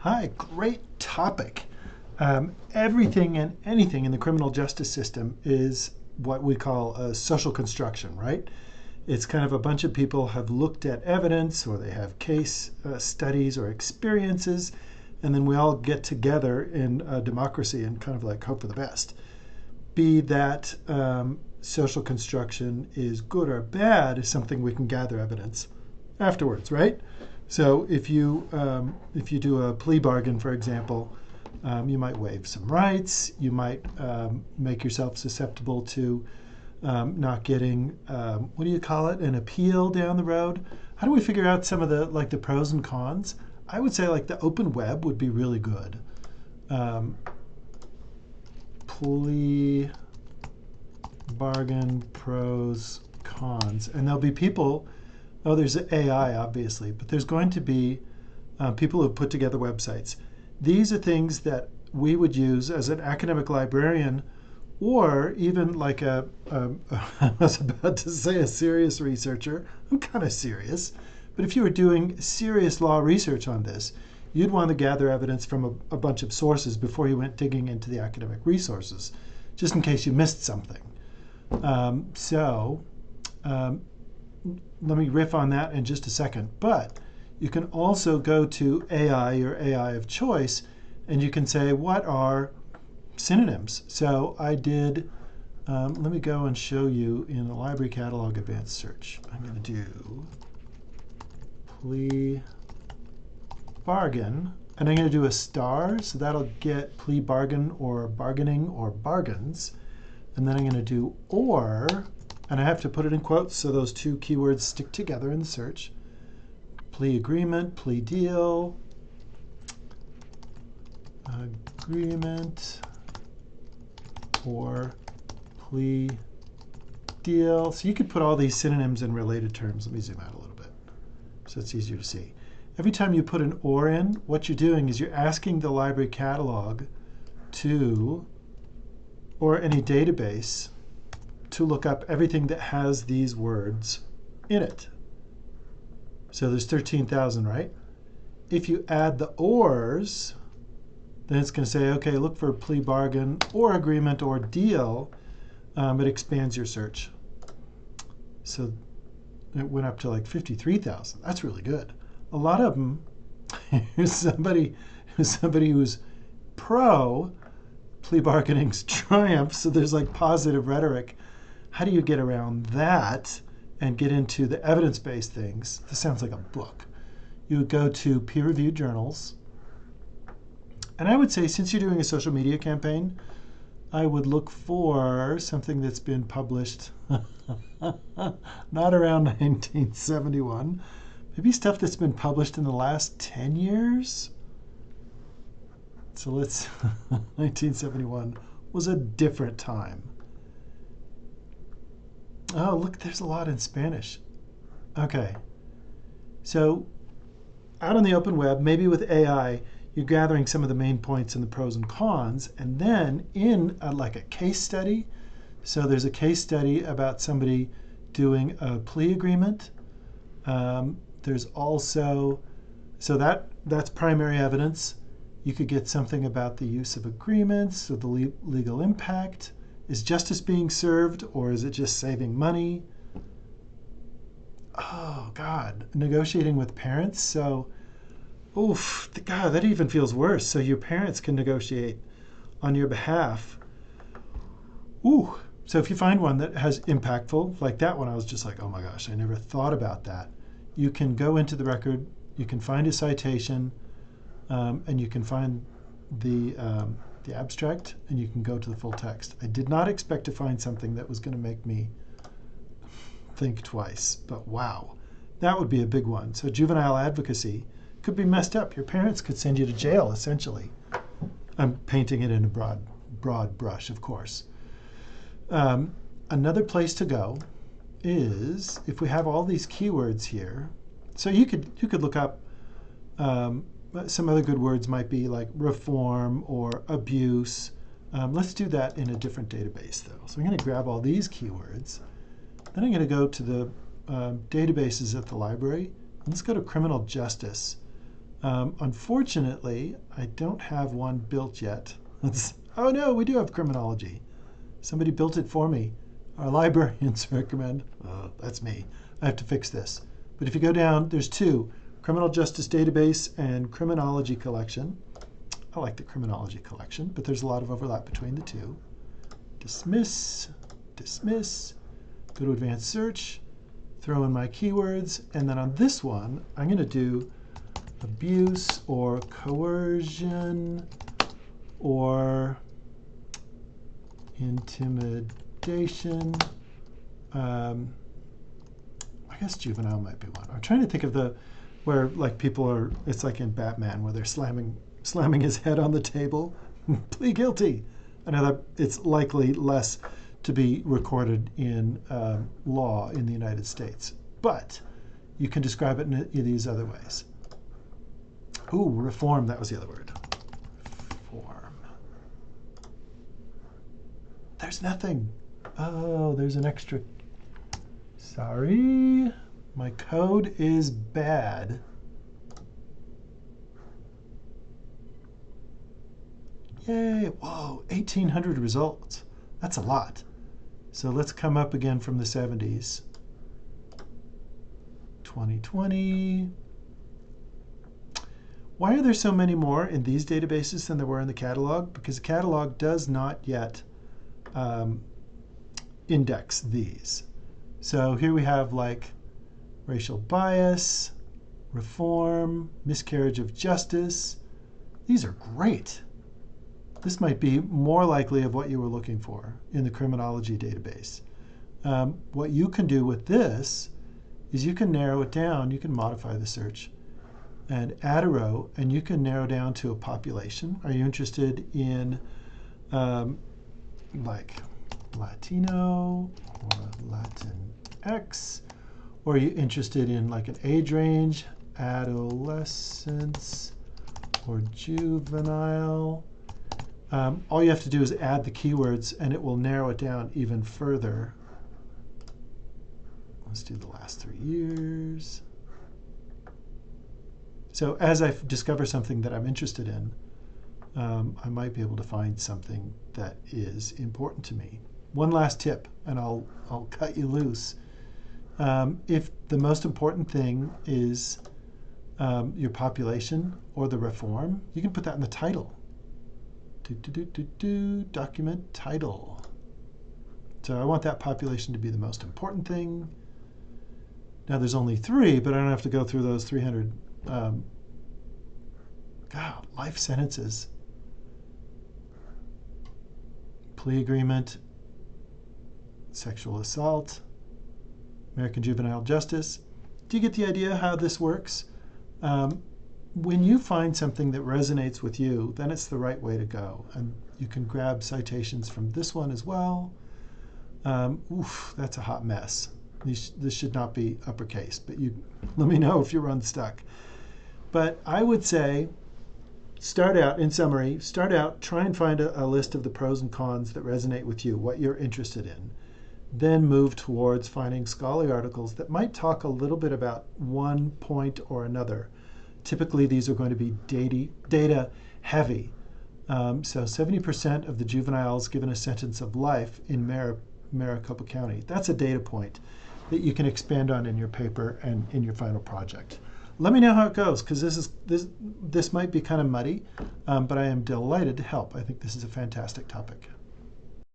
Hi, great topic. Everything and anything in the criminal justice system is what we call a social construction, right? It's kind of a bunch of people have looked at evidence or they have case studies or experiences, and then we all get together in a democracy and kind of like hope for the best. Be that social construction is good or bad is something we can gather evidence afterwards, right? So if you do a plea bargain, for example, you might waive some rights. You might make yourself susceptible to not getting what do you call it, an appeal down the road. How do we figure out some of the pros and cons? I would say like the open web would be really good. Plea bargain pros cons, and there'll be people. Oh, there's AI, obviously, but there's going to be people who have put together websites. These are things that we would use as an academic librarian, or even like I was about to say a serious researcher. I'm kind of serious. But if you were doing serious law research on this, you'd want to gather evidence from a bunch of sources before you went digging into the academic resources, just in case you missed something. Let me riff on that in just a second. But you can also go to AI, your AI of choice, and you can say, what are synonyms? So I did, let me go and show you in the library catalog advanced search. I'm going to do plea bargain, and I'm going to do a star, so that'll get plea bargain or bargaining or bargains. And then I'm going to do or, and I have to put it in quotes so those two keywords stick together in the search. Plea agreement, plea deal, agreement, or plea deal. So you could put all these synonyms in related terms. Let me zoom out a little bit so it's easier to see. Every time you put an or in, what you're doing is you're asking the library catalog to, or any database, to look up everything that has these words in it. So there's 13,000, right? If you add the ors, then it's going to say, okay, look for plea bargain or agreement or deal. It expands your search. So it went up to like 53,000. That's really good. A lot of them, here's somebody who's pro plea bargaining's triumph, so there's like positive rhetoric. How do you get around that and get into the evidence-based things? This sounds like a book. You would go to peer-reviewed journals. And I would say, since you're doing a social media campaign, I would look for something that's been published not around 1971. Maybe stuff that's been published in the last 10 years. So let's, 1971 was a different time. Oh, look, there's a lot in Spanish. Okay. So out on the open web, maybe with AI, you're gathering some of the main points and the pros and cons, and then in like a case study. So there's a case study about somebody doing a plea agreement. There's also, so that's primary evidence. You could get something about the use of agreements, so the legal impact. Is justice being served, or is it just saving money? Oh, God. Negotiating with parents. So, oof, God, that even feels worse. So your parents can negotiate on your behalf. Ooh. So if you find one that has impactful, like that one, I was just like, oh my gosh, I never thought about that. You can go into the record, you can find a citation, and you can find the abstract, and you can go to the full text. I did not expect to find something that was going to make me think twice, but wow, that would be a big one. So juvenile advocacy could be messed up. Your parents could send you to jail, essentially. I'm painting it in a broad brush, of course. Another place to go is if we have all these keywords here. So you could look up some other good words might be like reform or abuse. Let's do that in a different database, though. So I'm going to grab all these keywords. Then I'm going to go to the databases at the library. Let's go to criminal justice. Unfortunately, I don't have one built yet. Oh no, we do have criminology. Somebody built it for me. Our librarians recommend. That's me. I have to fix this. But if you go down, there's two: Criminal Justice Database and Criminology Collection. I like the Criminology Collection, but there's a lot of overlap between the two. Dismiss, dismiss, go to Advanced Search, throw in my keywords, and then on this one, I'm going to do abuse or coercion or intimidation. I guess juvenile might be one. I'm trying to think of where like people are, it's like in Batman where they're slamming his head on the table. Plead guilty. I know that it's likely less to be recorded in law in the United States, but you can describe it in these other ways. Ooh, reform, that was the other word. Reform. There's nothing. Oh, there's an extra. Sorry, my code is bad. Yay, whoa, 1,800 results. That's a lot. So let's come up again from the 70s. 2020. Why are there so many more in these databases than there were in the catalog? Because the catalog does not yet index these. So here we have like racial bias, reform, miscarriage of justice. These are great. This might be more likely of what you were looking for in the criminology database. What you can do with this is you can narrow it down. You can modify the search and add a row, and you can narrow down to a population. Are you interested in like Latino or Latinx? Or are you interested in like an age range, adolescence or juvenile? All you have to do is add the keywords and it will narrow it down even further. Let's do the last 3 years. So as I discover something that I'm interested in, I might be able to find something that is important to me. One last tip, and I'll cut you loose. If the most important thing is your population or the reform, you can put that in the title. Document title. So I want that population to be the most important thing. Now there's only 3, but I don't have to go through those 300 life sentences. Plea agreement, sexual assault, American juvenile justice. Do you get the idea how this works? When you find something that resonates with you, then it's the right way to go. And you can grab citations from this one as well. That's a hot mess. This should not be uppercase, but you let me know if you're unstuck. But I would say, start out, in summary, try and find a list of the pros and cons that resonate with you, what you're interested in. Then move towards finding scholarly articles that might talk a little bit about one point or another. Typically, these are going to be data heavy. So 70% of the juveniles given a sentence of life in Maricopa County. That's a data point that you can expand on in your paper and in your final project. Let me know how it goes, because this might be kind of muddy, but I am delighted to help. I think this is a fantastic topic.